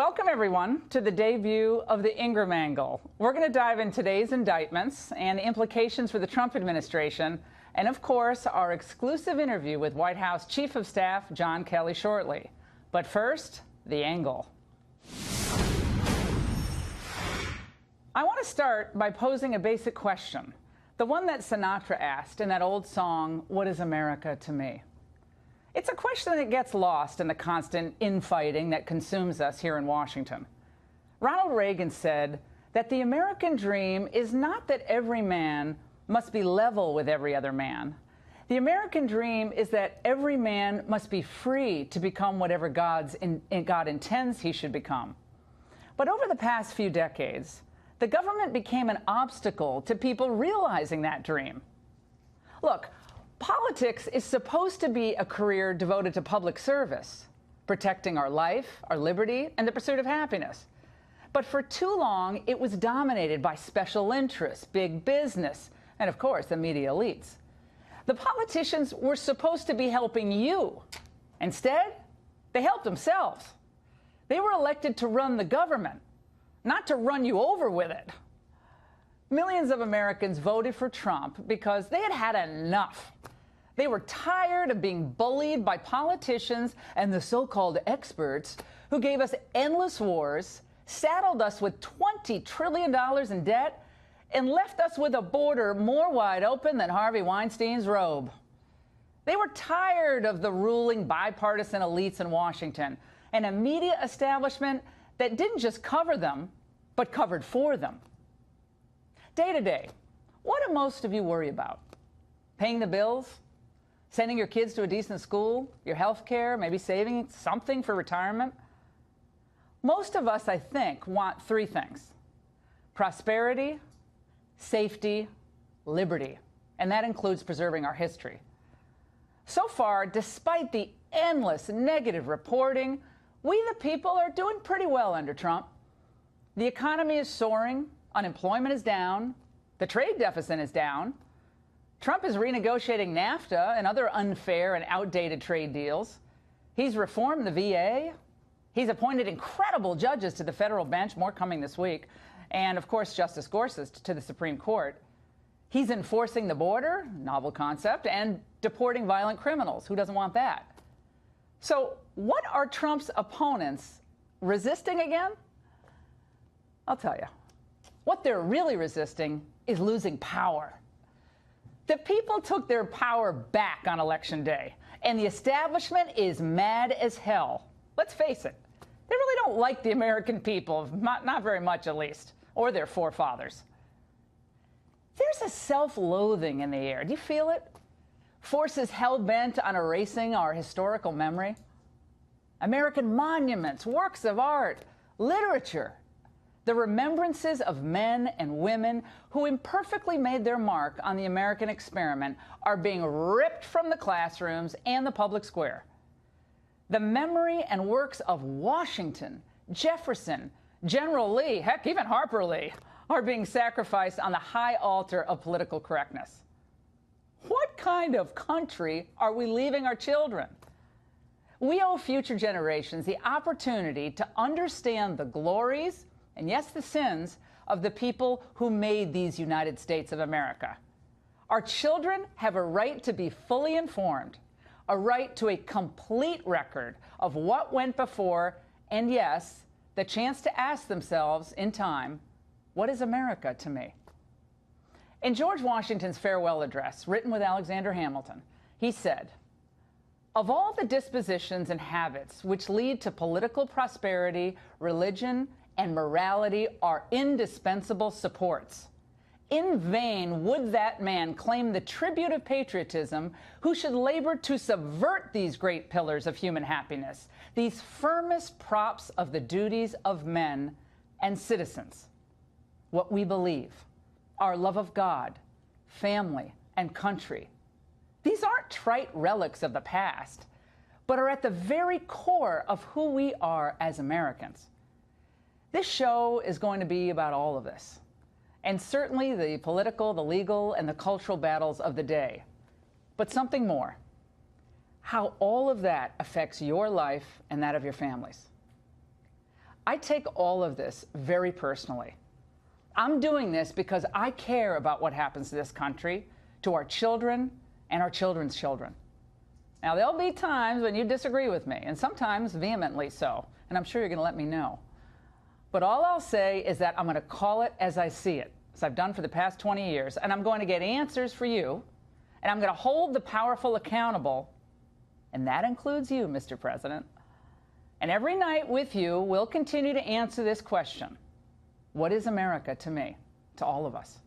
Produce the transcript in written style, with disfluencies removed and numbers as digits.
Welcome, everyone, to the debut of the Ingraham Angle. We're going to dive into today's indictments and the implications for the Trump administration, and, of course, our exclusive interview with White House Chief of Staff John Kelly shortly. But first, the Angle. I want to start by posing a basic question, the one that Sinatra asked in that old song, "What is America to me?" It's a question that gets lost in the constant infighting that consumes us here in Washington. Ronald Reagan said that the American dream is not that every man must be level with every other man. The American dream is that every man must be free to become whatever God intends he should become. But over the past few decades, the government became an obstacle to people realizing that dream. Look, politics is supposed to be a career devoted to public service, protecting our life, our liberty, and the pursuit of happiness. But for too long, it was dominated by special interests, big business, and of course, the media elites. The politicians were supposed to be helping you. Instead, they helped themselves. They were elected to run the government, not to run you over with it. Millions of Americans voted for Trump because they had had enough. They were tired of being bullied by politicians and the so-called experts who gave us endless wars, saddled us with $20 trillion in debt, and left us with a border more wide open than Harvey Weinstein's robe. They were tired of the ruling bipartisan elites in Washington and a media establishment that didn't just cover them, but covered for them. Day to day, what do most of you worry about? Paying the bills? Sending your kids to a decent school? Your health care? Maybe saving something for retirement? Most of us, I think, want three things: prosperity, safety, liberty. And that includes preserving our history. So far, despite the endless negative reporting, we the people are doing pretty well under Trump. The economy is soaring. Unemployment is down. The trade deficit is down. Trump is renegotiating NAFTA and other unfair and outdated trade deals. He's reformed the VA. He's appointed incredible judges to the federal bench, more coming this week, and, of course, Justice Gorsuch to the Supreme Court. He's enforcing the border, novel concept, and deporting violent criminals. Who doesn't want that? So what are Trump's opponents resisting again? I'll tell you. What they're really resisting is losing power. The people took their power back on Election Day, and the establishment is mad as hell. Let's face it, they really don't like the American people, not very much at least, or their forefathers. There's a self-loathing in the air. Do you feel it? Forces hell-bent on erasing our historical memory. American monuments, works of art, literature. The remembrances of men and women who imperfectly made their mark on the American experiment are being ripped from the classrooms and the public square. The memory and works of Washington, Jefferson, General Lee, heck, even Harper Lee, are being sacrificed on the high altar of political correctness. What kind of country are we leaving our children? We owe future generations the opportunity to understand the glories and, yes, the sins of the people who made these United States of America. Our children have a right to be fully informed, a right to a complete record of what went before, and, yes, the chance to ask themselves in time, what is America to me? In George Washington's farewell address, written with Alexander Hamilton, he said, "Of all the dispositions and habits which lead to political prosperity, religion, and morality are indispensable supports. In vain would that man claim the tribute of patriotism who should labor to subvert these great pillars of human happiness, these firmest props of the duties of men and citizens. What we believe, our love of God, family, and country, these aren't trite relics of the past, but are at the very core of who we are as Americans." This show is going to be about all of this, and certainly the political, the legal, and the cultural battles of the day. But something more: how all of that affects your life and that of your families. I take all of this very personally. I'm doing this because I care about what happens to this country, to our children and our children's children. Now, there'll be times when you disagree with me, and sometimes vehemently so, and I'm sure you're going to let me know. But all I'll say is that I'm going to call it as I see it, as I've done for the past 20 years, and I'm going to get answers for you, and I'm going to hold the powerful accountable, and that includes you, Mr. President. And every night with you, we'll continue to answer this question: what is America to me, to all of us?